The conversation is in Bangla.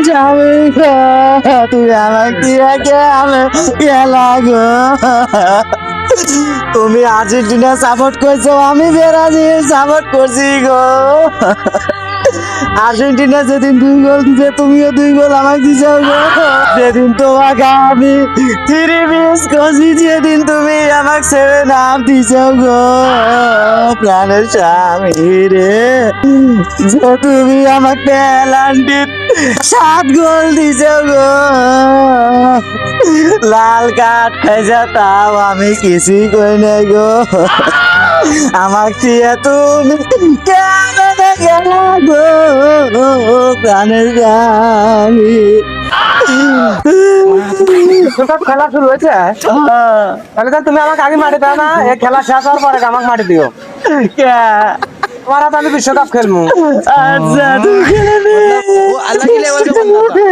স্বামী গো, তুমি আমাকে দিয়ে কেমন খেলা গো। তুমি আর্জেন্টিনা সাপোর্ট করছো, আমি ব্রাজিল সাপোর্ট করছি গো। আর্জেন্টিনা যেদিন 2 গোল দিছে, তুমিও 2 গোল আমাকে দিছো গো। যেদিন তোমাকে আমি 3 মিস করছি, যেদিন তুমি আমাকে 7 আপ দিছো গো। প্রাণের স্বামী রে, যে তুমি আমাকে পেনাল্টির 7 গোল দিছো গো। লাল কার্ড খাইছা, তাও আমি কিছুই কই নাই গো। আমার দিয়ে তুমি কেমনে গেলা গো, প্রাণের স্বামী। বিশ্বকাপ খেলা শুরু হয়েছে, তাহলে তো তুমি আমাকে আগে মাটি দাও না, এই খেলা শেষ হওয়ার পরে আমাকে মাটি দিও। তোমার হাতে আমি বিশ্বকাপ খেলবো। আচ্ছা, তুই খেলে নে। वो अलग ही लेवल का बंदा था।